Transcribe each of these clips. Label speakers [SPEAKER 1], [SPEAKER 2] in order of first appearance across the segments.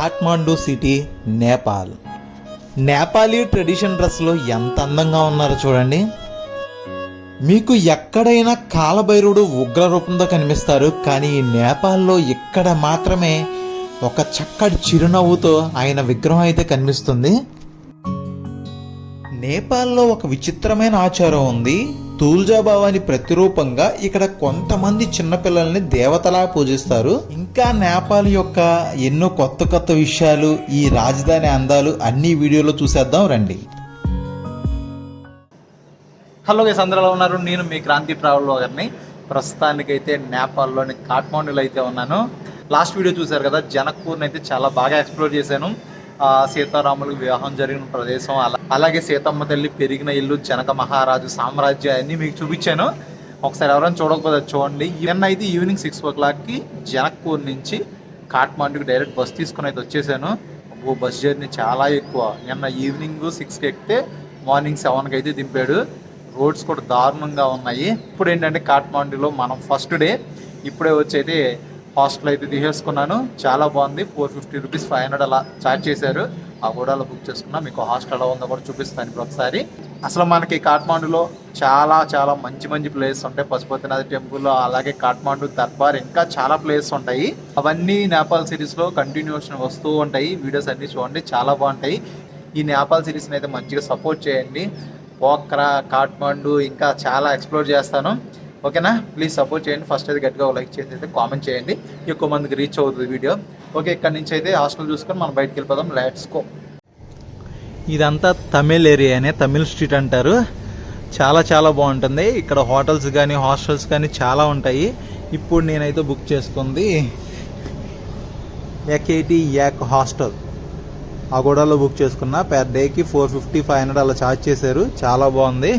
[SPEAKER 1] Kathmandu city, Nepal. Nepali tradition డ్రెస్లో ఎంత అందంగా ఉన్నారో చూడండి. మీకు ఎక్కడైనా కాలభైరవుడు ఉగ్ర రూపంతో కనిపిస్తారు, కానీ ఈ నేపాల్లో ఇక్కడ మాత్రమే ఒక చక్కటి చిరునవ్వుతో ఆయన విగ్రహం అయితే కనిపిస్తుంది. నేపాల్లో ఒక విచిత్రమైన ఆచారం ఉంది. తూల్జాబావాని ప్రతిరూపంగా ఇక్కడ కొంతమంది చిన్నపిల్లల్ని దేవతలా పూజిస్తారు. ఇంకా నేపాల్ యొక్క ఎన్నో కొత్త కొత్త విషయాలు, ఈ రాజధాని అందాలు అన్ని వీడియోలో చూసేద్దాం రండి. హలో గైస్, అందరూ ఎలా ఉన్నారు? నేను మీ క్రాంతి ట్రావెల్ బ్లాగర్ని. ప్రస్తుతానికైతే నేపాల్లోని కాఠ్మాండూలో అయితే ఉన్నాను. లాస్ట్ వీడియో చూశారు కదా, జనక్పూర్ని అయితే చాలా బాగా ఎక్స్ప్లోర్ చేశాను. సీతారాములకు వివాహం జరిగిన ప్రదేశం, అలాగే సీతమ్మ తల్లి పెరిగిన ఇల్లు, జనక మహారాజు సామ్రాజ్యం అన్నీ మీకు చూపించాను. ఒకసారి ఎవరైనా చూడకపోతే చూడండి. నిన్న అయితే ఈవినింగ్ 6 o'clockకి జనక్పూర్ నుంచి కాఠ్మాండూకి డైరెక్ట్ బస్ తీసుకుని అయితే వచ్చేసాను. బస్ జర్నీ చాలా ఎక్కువ. నిన్న ఈవినింగ్ 6కి ఎక్కితే మార్నింగ్ 7కి అయితే దింపాడు. రోడ్స్ కూడా దారుణంగా ఉన్నాయి. ఇప్పుడు ఏంటంటే కాఠ్మాండూలో మనం ఫస్ట్ డే ఇప్పుడే వచ్చి అయితే హాస్టల్ అయితే తీసేసుకున్నాను. చాలా బాగుంది. 450 రూపీస్ 500 అలా ఛార్జ్ చేశారు. ఆ హోటల్లో బుక్ చేసుకున్నా. మీకు హాస్టల్ ఎలా ఉందో కూడా చూపిస్తాను ఇప్పుడు ఒకసారి. అసలు మనకి కాఠ్మాండూలో చాలా చాలా మంచి మంచి ప్లేసెస్ ఉంటాయి. పశుపతినాథ్ టెంపుల్, అలాగే కాఠ్మాండూ దర్బార్, ఇంకా చాలా ప్లేసెస్ ఉంటాయి. అవన్నీ నేపాల్ సిరీస్లో కంటిన్యూషన్ వస్తూ ఉంటాయి. వీడియోస్ అన్నీ చూడండి, చాలా బాగుంటాయి. ఈ నేపాల్ సిరీస్ని అయితే మంచిగా సపోర్ట్ చేయండి. పోఖ్రా, కాఠ్మాండూ ఇంకా చాలా ఎక్స్ప్లోర్ చేస్తాను. ఓకేనా? ప్లీజ్ సపోర్ట్ చేయండి. ఫస్ట్ అయితే గట్టిగా లైక్ చేసి అయితే కామెంట్ చేయండి. ఎక్కువ మందికి రీచ్ అవుతుంది వీడియో. ఓకే, ఇక్కడ నుంచి అయితే హాస్టల్ చూసుకొని మనం బయటకు వెళ్ళిపోదాం. Let's go. ఇదంతా తమిళ్ ఏరియానే, తమిళ్ స్ట్రీట్ అంటారు. చాలా చాలా బాగుంటుంది. ఇక్కడ హోటల్స్ కానీ హాస్టల్స్ కానీ చాలా ఉంటాయి. ఇప్పుడు నేనైతే బుక్ చేసుకుంది ఏకేటి యాక్ హాస్టల్. అగోడాలో బుక్ చేసుకున్నా. పెర్ డేకి 450 500 అలా ఛార్జ్ చేశారు. చాలా బాగుంది.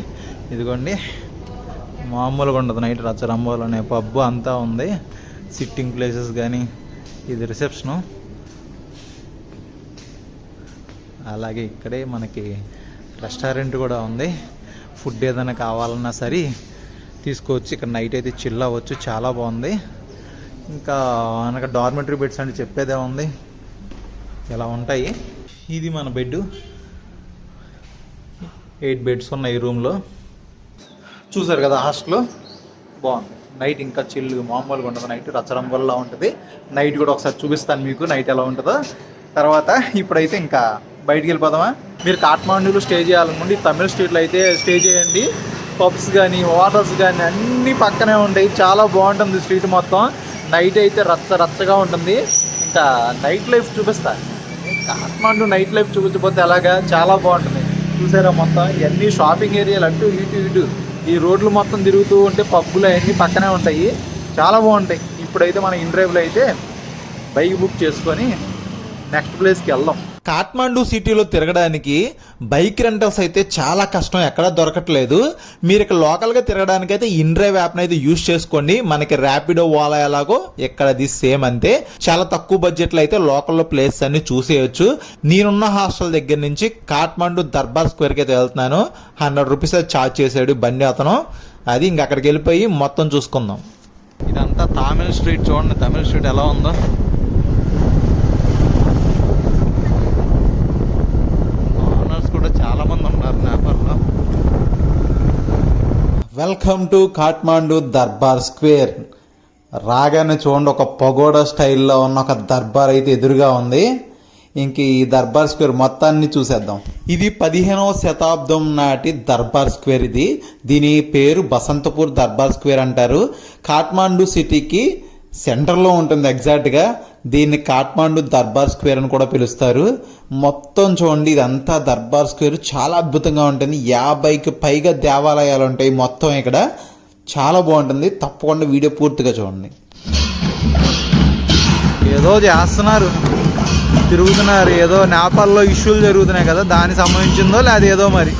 [SPEAKER 1] ఇదిగోండి, మామూలుగా ఉండదు. నైట్ రచ్చరంబోలోనే పబ్బు అంతా ఉంది. సిట్టింగ్ ప్లేసెస్ కానీ, ఇది రిసెప్షను. అలాగే ఇక్కడే మనకి రెస్టారెంట్ కూడా ఉంది. ఫుడ్ ఏదైనా కావాలన్నా సరే తీసుకోవచ్చు. ఇక్కడ నైట్ అయితే చిల్ అవ్వచ్చు. చాలా బాగుంది. ఇంకా మనకు డార్మెటరీ బెడ్స్ అంటే చెప్పేదే ఉంది, ఇలా ఉంటాయి. ఇది మన బెడ్. 8 బెడ్స్ ఉన్నాయి ఈ రూమ్లో. చూసారు కదా హాస్టల్, బాగుంది. నైట్ ఇంకా చిల్లు, మామూలుగా ఉండదు. నైట్ రచ్చరంబోలా ఉంటుంది. నైట్ కూడా ఒకసారి చూపిస్తాను మీకు నైట్ ఎలా ఉంటుందో. తర్వాత ఇప్పుడైతే ఇంకా బయటికి వెళ్ళిపోదామా? మీరు కాఠ్మాండూలో స్టే చేయాలనుకోండి, తమిళ స్ట్రీట్లో అయితే స్టే చేయండి. పబ్స్ కానీ హోటల్స్ కానీ అన్నీ పక్కనే ఉంటాయి. చాలా బాగుంటుంది స్ట్రీట్ మొత్తం. నైట్ అయితే రచ్చగా ఉంటుంది. ఇంకా నైట్ లైఫ్ చూపిస్తా. కాఠ్మాండూ నైట్ లైఫ్ చూపించకపోతే అలాగా, చాలా బాగుంటుంది. చూసారా మొత్తం ఇవన్నీ షాపింగ్ ఏరియాలు, అటు ఇటు ఈ రోడ్లు మొత్తం తిరుగుతూ ఉంటే పబ్బులు అవన్నీ పక్కనే ఉంటాయి. చాలా బాగుంటాయి. ఇప్పుడైతే మన ఇన్ డ్రైవ్లో అయితే బైక్ బుక్ చేసుకొని నెక్స్ట్ ప్లేస్కి వెళ్దాం. కాఠ్మాండూ సిటీలో తిరగడానికి బైక్ రెంటల్స్ అయితే చాలా కష్టం, ఎక్కడా దొరకట్లేదు. మీరు ఇక్కడ లోకల్గా తిరగడానికి అయితే ఇన్ డ్రైవ్ యాప్ని అయితే యూజ్ చేసుకోండి. మనకి ర్యాపిడో, ఓలా ఎలాగో ఇక్కడది సేమ్ అంతే. చాలా తక్కువ బడ్జెట్లో అయితే లోకల్లో ప్లేస్ అన్ని చూసేయచ్చు. నేనున్న హాస్టల్ దగ్గర నుంచి కాఠ్మాండూ దర్బార్ స్క్వేర్కి అయితే వెళ్తున్నాను. 100 రూపీస్ అయితే ఛార్జ్ చేశాడు బండి అతను. అది ఇంక అక్కడికి వెళ్ళిపోయి మొత్తం చూసుకుందాం. ఇదంతా తమిళ్ స్ట్రీట్. చూడండి తమిళ్ స్ట్రీట్ ఎలా ఉందో. చాలా మంది ఉన్నారు నేపాల్లో. Welcome to Kathmandu Darbar square. రాగానే చూడండి, ఒక పగోడా స్టైల్లో ఉన్న ఒక దర్బార్ అయితే ఎదురుగా ఉంది. ఇంక ఈ దర్బార్ స్క్వేర్ మొత్తాన్ని చూసేద్దాం. ఇది 15వ శతాబ్దం నాటి దర్బార్ స్క్వేర్. దీని పేరు బసంతపూర్ దర్బార్ స్క్వేర్ అంటారు. కాఠ్మాండూ సిటీకి సెంటర్లో ఉంటుంది ఎగ్జాక్ట్గా. దీన్ని కాఠ్మాండూ దర్బార్ స్క్వేర్ అని కూడా పిలుస్తారు. మొత్తం చూడండి, ఇదంతా దర్బార్ స్క్వేర్ చాలా అద్భుతంగా ఉంటుంది. 50కి పైగా దేవాలయాలు ఉంటాయి మొత్తం ఇక్కడ. చాలా బాగుంటుంది. తప్పకుండా వీడియో పూర్తిగా చూడండి. ఏదో చేస్తున్నారు, తిరుగుతున్నారు. ఏదో నేపాల్లో ఇష్యూలు జరుగుతున్నాయి కదా, దానికి సంబంధించిందో లేదా ఏదో మరి.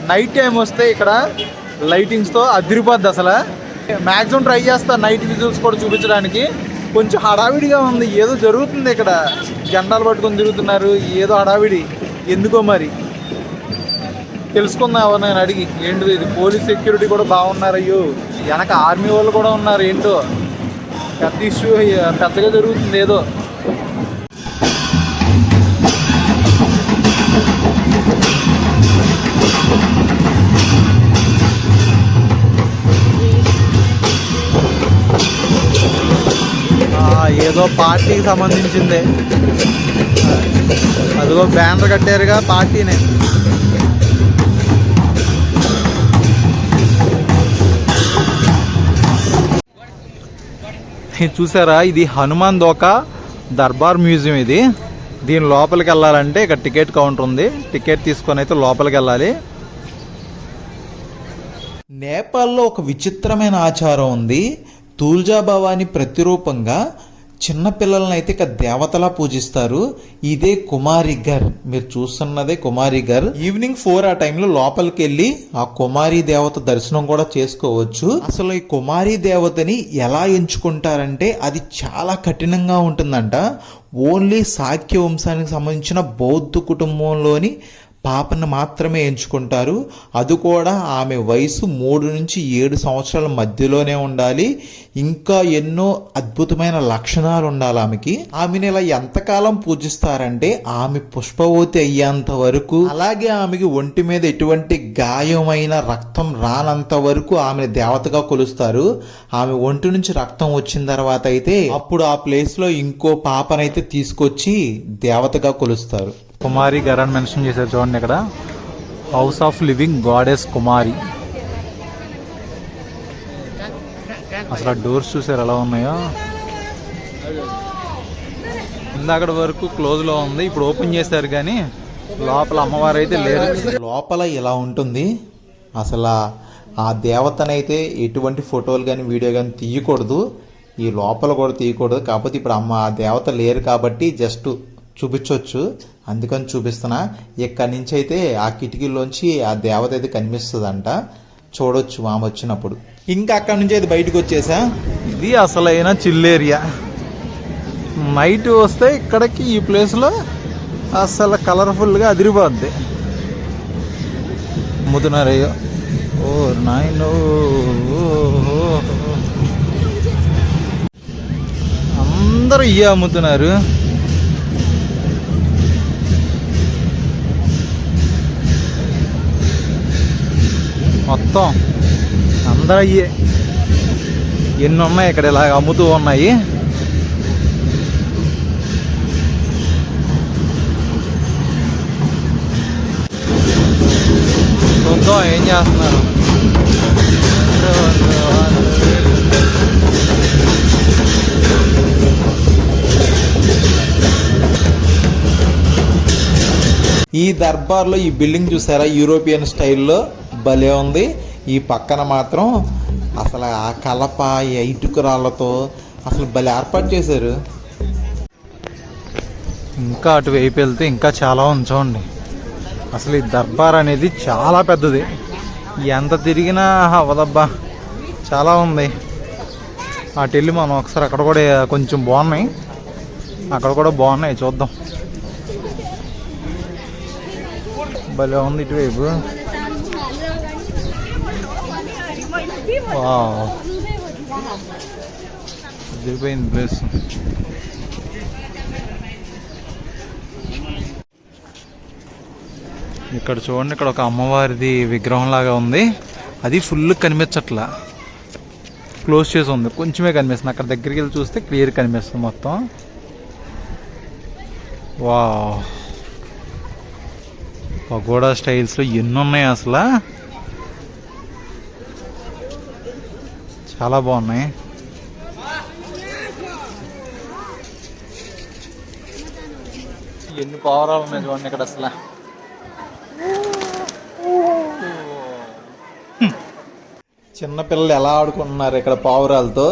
[SPEAKER 1] నైట్ టైం వస్తే ఇక్కడ లైటింగ్స్తో అదిరిపోద్ది అసలు. మ్యాక్సిమం ట్రై చేస్తా నైట్ విజువల్స్ కూడా చూపించడానికి. కొంచెం హడావిడిగా ఉంది, ఏదో జరుగుతుంది ఇక్కడ. జెండాలు పట్టుకొని తిరుగుతున్నారు, ఏదో హడావిడి ఎందుకో మరి. తెలుసుకుందాం ఎవరినైనా అడిగి. ఏంటిది ఇది, పోలీస్ సెక్యూరిటీ కూడా బాగున్నారు. అయ్యో వెనక ఆర్మీ వాళ్ళు కూడా ఉన్నారు. ఏంటో పెద్ద ఇష్యూ పెద్దగా జరుగుతుంది ఏదో. ఏదో పార్టీకి సంబంధించిందే. అదిగో బ్యానర్ కట్టారుగా పార్టీనే. చూసారా, ఇది హనుమాన్ దోక దర్బార్ మ్యూజియం. ఇది దీని లోపలికి వెళ్ళాలంటే ఇక్కడ టికెట్ కౌంటర్ ఉంది. టికెట్ తీసుకొని అయితే లోపలికి వెళ్ళాలి. నేపాల్లో ఒక విచిత్రమైన ఆచారం ఉంది. తూల్జా భవాని ప్రతిరూపంగా చిన్నపిల్లలను అయితే ఇక దేవతలా పూజిస్తారు. ఇదే కుమారి గర్, మీరు చూస్తున్నదే కుమారి గర్. ఈవినింగ్ 4 ఆ టైంలో లోపలికి వెళ్ళి ఆ కుమారి దేవత దర్శనం కూడా చేసుకోవచ్చు. అసలు ఈ కుమారి దేవతని ఎలా ఎంచుకుంటారంటే అది చాలా కఠినంగా ఉంటుందంట. ఓన్లీ శాక్య వంశానికి సంబంధించిన బౌద్ధ కుటుంబంలోని పాపను మాత్రమే ఎంచుకుంటారు. అది కూడా ఆమె వయసు 3 నుంచి 7 సంవత్సరాల మధ్యలోనే ఉండాలి. ఇంకా ఎన్నో అద్భుతమైన లక్షణాలు ఉండాలి ఆమెకి. ఆమెను ఇలా ఎంతకాలం పూజిస్తారంటే ఆమె పుష్పవతి అయ్యేంత వరకు, అలాగే ఆమెకి ఒంటి మీద ఎటువంటి గాయమైన రక్తం రానంత వరకు ఆమెను దేవతగా కొలుస్తారు. ఆమె ఒంటి నుంచి రక్తం వచ్చిన తర్వాత అయితే అప్పుడు ఆ ప్లేస్ లో ఇంకో పాపనైతే తీసుకొచ్చి దేవతగా కొలుస్తారు. కుమారి గర్ అని మెన్షన్ చేశారు చూడండి ఇక్కడ. హౌస్ ఆఫ్ లివింగ్ గాడెస్ కుమారి. అసలు ఆ డోర్స్ చూసారు ఎలా ఉన్నాయో. ఇందాక వరకు క్లోజ్ లో ఉంది, ఇప్పుడు ఓపెన్ చేశారు కానీ లోపల అమ్మవారు అయితే లేరు. లోపల ఇలా ఉంటుంది. అసలు ఆ దేవతనైతే ఎటువంటి ఫోటోలు కానీ వీడియో కానీ తీయకూడదు. ఈ లోపల కూడా తీయకూడదు. కాకపోతే ఇప్పుడు ఆ దేవత లేరు కాబట్టి జస్ట్ చూపించవచ్చు, అందుకని చూపిస్తున్నా. ఇక్కడి నుంచి అయితే ఆ కిటికీలోంచి ఆ దేవత అయితే కనిపిస్తుందంట, చూడొచ్చు ఆమె వచ్చినప్పుడు. ఇంకా అక్కడి నుంచి అయితే బయటకు వచ్చేసా. ఇది అసలైన చిల్ ఏరియా. నైట్ వస్తే ఇక్కడికి ఈ ప్లేస్లో అసలు కలర్ఫుల్గా అదిరిపోద్ది. అమ్ముతున్నారయ్యో. ఓ నాయనో, అందరూ ఇయ్య అమ్ముతున్నారు. మొత్తం అందరూ అయ్యే. ఎన్ని ఉన్నాయి ఇక్కడ ఇలాగ అమ్ముతూ ఉన్నాయి. చూద్దాం ఏం చేస్తున్నారు. ఈ దర్బార్లో ఈ బిల్డింగ్ చూసారా, యూరోపియన్ స్టైల్లో భలే ఉంది. ఈ పక్కన మాత్రం అసలు ఆ కలప ఇటుక రాళ్ళతో అసలు భలే ఏర్పాటు చేశారు. ఇంకా అటువైపు వెళ్తే ఇంకా చాలా ఉంచండి. అసలు ఈ దర్బార్ అనేది చాలా పెద్దది. ఎంత తిరిగినా అవదబ్బా, చాలా ఉంది. అటు వెళ్ళి మనం ఒకసారి అక్కడ కూడా కొంచెం బాగున్నాయి, అక్కడ కూడా బాగున్నాయి, చూద్దాం. భలే ఉంది ఇటువైపు. అదిరిపోయింది ప్లేస్. ఇక్కడ చూడండి, ఇక్కడ ఒక అమ్మవారిది విగ్రహం లాగా ఉంది. అది ఫుల్ కనిపించట్లా, క్లోజ్ చేసి ఉంది, కొంచెమే కనిపిస్తుంది. అక్కడ దగ్గరికి వెళ్ళి చూస్తే క్లియర్ కనిపిస్తుంది మొత్తం. వా, పగోడా స్టైల్స్లో ఎన్ని ఉన్నాయి అసలు, చాలా బాగున్నాయి. ఎన్ని పావురాలు ఉన్నాయి చూడండి ఇక్కడ అసలు. చిన్నపిల్లలు ఎలా ఆడుకుంటున్నారు ఇక్కడ పావురాలతో.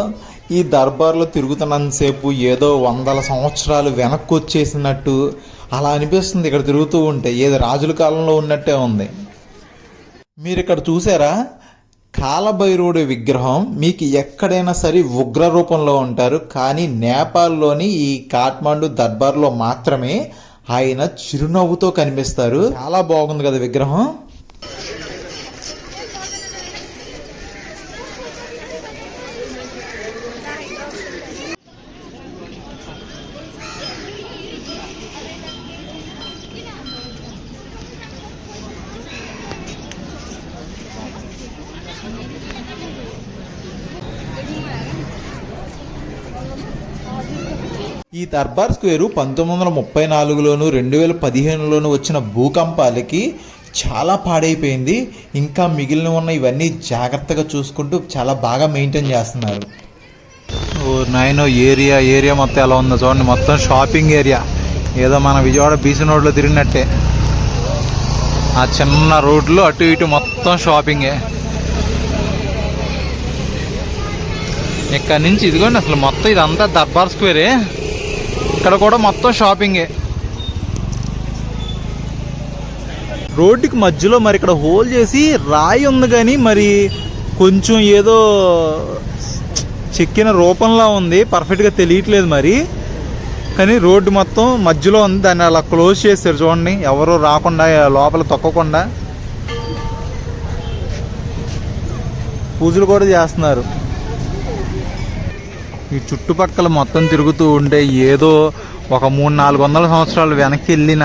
[SPEAKER 1] ఈ దర్బార్లో తిరుగుతున్నంతసేపు ఏదో 100 సంవత్సరాలు వెనక్కి వచ్చేసినట్టు అలా అనిపిస్తుంది ఇక్కడ తిరుగుతూ ఉంటే. ఏదో రాజుల కాలంలో ఉన్నట్టే ఉంది. మీరు ఇక్కడ చూసారా, కాలభైరవుడి విగ్రహం. మీకు ఎక్కడైనా సరే ఉగ్ర రూపంలో ఉంటారు, కానీ నేపాల్లోని ఈ కాఠ్మండు దర్బార్లో మాత్రమే ఆయన చిరునవ్వుతో కనిపిస్తారు. చాలా బాగుంది కదా విగ్రహం.
[SPEAKER 2] ఈ దర్బార్ స్క్వేరు 1934లోను 2015లోను వచ్చిన భూకంపాలకి చాలా పాడైపోయింది. ఇంకా మిగిలిన ఉన్న ఇవన్నీ జాగ్రత్తగా చూసుకుంటూ చాలా బాగా మెయింటైన్ చేస్తున్నారు.
[SPEAKER 1] నైన్ ఏరియా మొత్తం ఎలా ఉందో చూడండి. మొత్తం షాపింగ్ ఏరియా, ఏదో మన విజయవాడ బీసీ రోడ్లో తిరిగినట్టే. ఆ చిన్న రోడ్లు అటు ఇటు మొత్తం షాపింగే. ఇక్కడ నుంచి ఇదిగోండి, అసలు మొత్తం ఇదంతా దర్బార్ స్క్వేరే. ఇక్కడ కూడా మొత్తం షాపింగే. రోడ్డుకి మధ్యలో మరి ఇక్కడ హోల్ చేసి రాయి ఉంది, కానీ మరి కొంచెం ఏదో చెక్కిన రూపంలో ఉంది, పర్ఫెక్ట్గా తెలియట్లేదు మరి. కానీ రోడ్డు మొత్తం మధ్యలో ఉంది, దాన్ని అలా క్లోజ్ చేశారు చూడండి, ఎవరు రాకుండా లోపల తొక్కకుండా. పూజలు కూడా చేస్తున్నారు. ఈ చుట్టుపక్కల మొత్తం తిరుగుతూ ఉంటే ఏదో ఒక 300-400 సంవత్సరాలు వెనక్కి వెళ్ళిన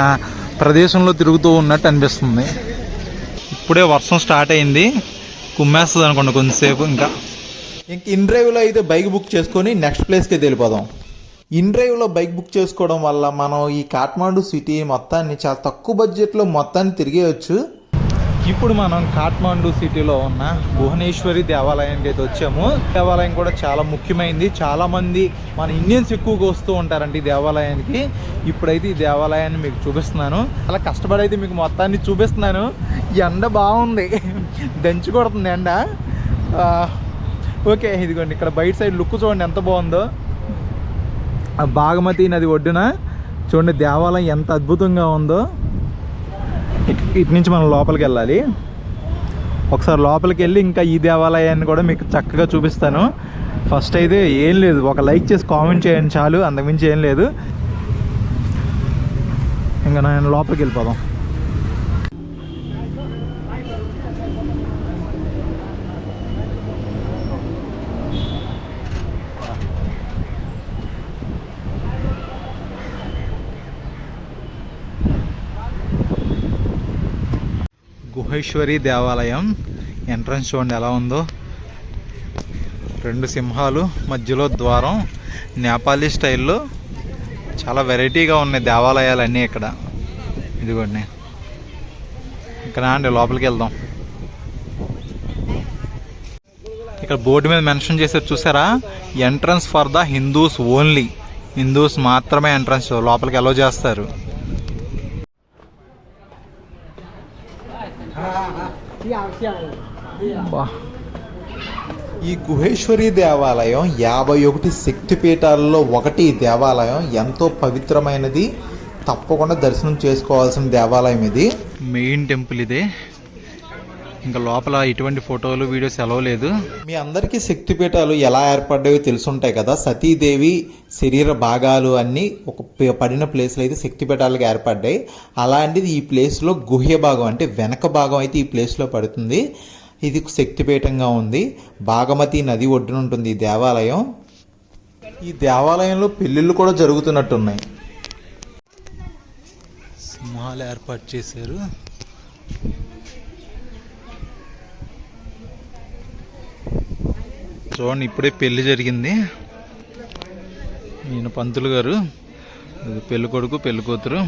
[SPEAKER 1] ప్రదేశంలో తిరుగుతూ ఉన్నట్టు అనిపిస్తుంది. ఇప్పుడే వర్షం స్టార్ట్ అయింది, కుమ్మేస్తుంది అనుకోండి కొంచెంసేపు. ఇంకా
[SPEAKER 2] ఇన్ డ్రైవ్లో అయితే బైక్ బుక్ చేసుకొని నెక్స్ట్ ప్లేస్కి వెళ్ళిపోదాం. ఇన్ డ్రైవ్లో బైక్ బుక్ చేసుకోవడం వల్ల మనం ఈ కాఠ్మాండు సిటీ మొత్తాన్ని చాలా తక్కువ బడ్జెట్లో మొత్తాన్ని తిరిగేయచ్చు.
[SPEAKER 1] ఇప్పుడు మనం కాఠ్మాండు సిటీలో ఉన్న భువనేశ్వరి దేవాలయానికి అయితే వచ్చాము. దేవాలయం కూడా చాలా ముఖ్యమైనది. చాలామంది మన ఇండియన్స్ ఎక్కువగా వస్తూ ఉంటారండి ఈ దేవాలయానికి. ఇప్పుడైతే ఈ దేవాలయాన్ని మీకు చూపిస్తున్నాను. చాలా కష్టపడి అయితే మీకు మొత్తాన్ని చూపిస్తున్నాను. ఎండ బాగుంది, దంచి కొడుతుంది ఎండ. ఓకే, ఇదిగోండి ఇక్కడ బయట సైడ్ లుక్ చూడండి ఎంత బాగుందో. ఆ బాగమతి నది ఒడ్డున చూడండి దేవాలయం ఎంత అద్భుతంగా ఉందో. ఇటు నుంచి మనం లోపలికి వెళ్ళాలి. ఒకసారి లోపలికి వెళ్ళి ఇంకా ఈ దేవాలయాన్ని కూడా మీకు చక్కగా చూపిస్తాను. ఫస్ట్ అయితే ఏం లేదు, ఒక లైక్ చేసి కామెంట్ చేయండి చాలు, అంతకుమించి ఏం లేదు. ఇంకా నేను లోపలికి వెళ్ళిపోదాం. గుహేశ్వరి దేవాలయం ఎంట్రన్స్ చూడండి ఎలా ఉందో. 2 సింహాలు, మధ్యలో ద్వారం, నేపాలీ స్టైల్లో చాలా వెరైటీగా ఉన్నాయి దేవాలయాలన్నీ ఇక్కడ. ఇదిగోండి ఇక్కడ అండి లోపలికి వెళ్దాం. ఇక్కడ బోర్డు మీద మెన్షన్ చేసేది చూసారా, entrance for the Hindus only. Hindus మాత్రమే ఎంట్రన్స్, లోపలికి అలో చేస్తారు.
[SPEAKER 2] ఈ గుహేశ్వరి దేవాలయం 51 శక్తిపీఠాలలో ఒకటి. దేవాలయం ఎంతో పవిత్రమైనది, తప్పకుండా దర్శనం చేసుకోవాల్సిన దేవాలయం ఇది.
[SPEAKER 1] మెయిన్ టెంపుల్ ఇదే. ఇంకా లోపల ఎటువంటి ఫోటోలు వీడియోస్ అలవ్ లేదు.
[SPEAKER 2] మీ అందరికీ శక్తిపీఠాలు ఎలా ఏర్పడ్డాయో తెలుసుంటాయి కదా. సతీదేవి శరీర భాగాలు అన్నీ ఒక పడిన ప్లేస్లో అయితే శక్తిపీఠాలుగా ఏర్పడ్డాయి. అలాంటిది ఈ ప్లేస్లో గుహ్య భాగం అంటే వెనక భాగం అయితే ఈ ప్లేస్లో పడుతుంది. ఇది శక్తిపీఠంగా ఉంది. బాగమతి నది ఒడ్డున ఉంటుంది ఈ దేవాలయం. ఈ దేవాలయంలో పెళ్ళిళ్ళు కూడా జరుగుతున్నట్టున్నాయి.
[SPEAKER 1] సింహాలు ఏర్పాటు చేశారు. చూడండి ఇప్పుడే పెళ్లి జరిగింది. ఈయన పంతులు గారు, పెళ్లి కొడుకు పెళ్లి కూతురు.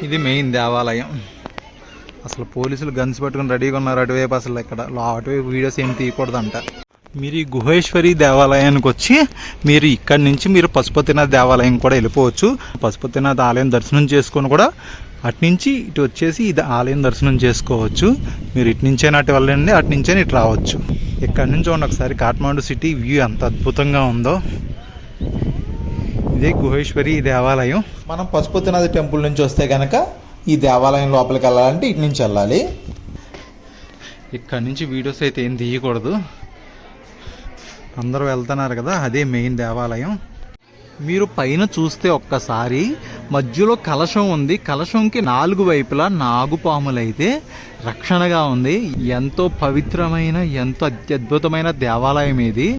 [SPEAKER 1] ఇది మెయిన్ దేవాలయం. అసలు పోలీసులు గన్స్ పట్టుకుని రెడీగా ఉన్నారు అటువైపు. అసలు ఇక్కడ అటువైపు వీడియోస్ ఏం తీయకూడదంట. మీరు ఈ గుహేశ్వరి దేవాలయానికి వచ్చి మీరు ఇక్కడి నుంచి మీరు పశుపతినాథ్ దేవాలయం కూడా వెళ్ళిపోవచ్చు. పశుపతినాథ్ ఆలయం దర్శనం చేసుకొని కూడా అట్నుంచి ఇటు వచ్చేసి ఇది ఆలయం దర్శనం చేసుకోవచ్చు. మీరు ఇటు నుంచైనా అటు వెళ్ళండి, అటు నుంచైనా ఇటు రావచ్చు. ఇక్కడ నుంచి చూడండి ఒకసారి కాఠ్మాండు సిటీ వ్యూ ఎంత అద్భుతంగా ఉందో. ఇదే గుహేశ్వరి దేవాలయం.
[SPEAKER 2] మనం పశుపతినాథ్ టెంపుల్ నుంచి వస్తే కనుక ఈ దేవాలయం లోపలికి వెళ్ళాలంటే ఇటు నుంచి వెళ్ళాలి.
[SPEAKER 1] ఇక్కడ నుంచి వీడియోస్ అయితే ఏం తీయకూడదు, అందరూ వెళ్తున్నారు కదా. అదే మెయిన్ దేవాలయం. మీరు పైన చూస్తే ఒక్కసారి మధ్యలో కలశం ఉంది. కలశంకి 4 వైపులా నాగుపాములైతే రక్షణగా ఉంది. ఎంతో పవిత్రమైన, ఎంతో అత్యద్భుతమైన దేవాలయం ఇది.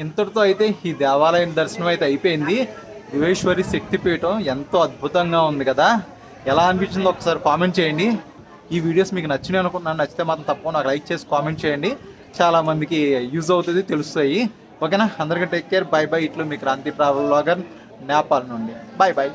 [SPEAKER 1] ఇంతటితో అయితే ఈ దేవాలయం దర్శనం అయితే అయిపోయింది. గుహేశ్వరి శక్తిపీఠం ఎంతో అద్భుతంగా ఉంది కదా, ఎలా అనిపించిందో ఒకసారి కామెంట్ చేయండి. ఈ వీడియోస్ మీకు నచ్చినాయి అనుకుంటున్నాను. నచ్చితే మాత్రం తప్పకుండా నాకు లైక్ చేసి కామెంట్ చేయండి, చాలా మందికి యూజ్ అవుతుంది, తెలుస్తాయి. ఓకేనా, అందరికీ టేక్ కేర్, బై బై. ఇట్లు మీ క్రాంతి ట్రావెల్ వ్లాగర్ నేపాల్ నుండి. By by.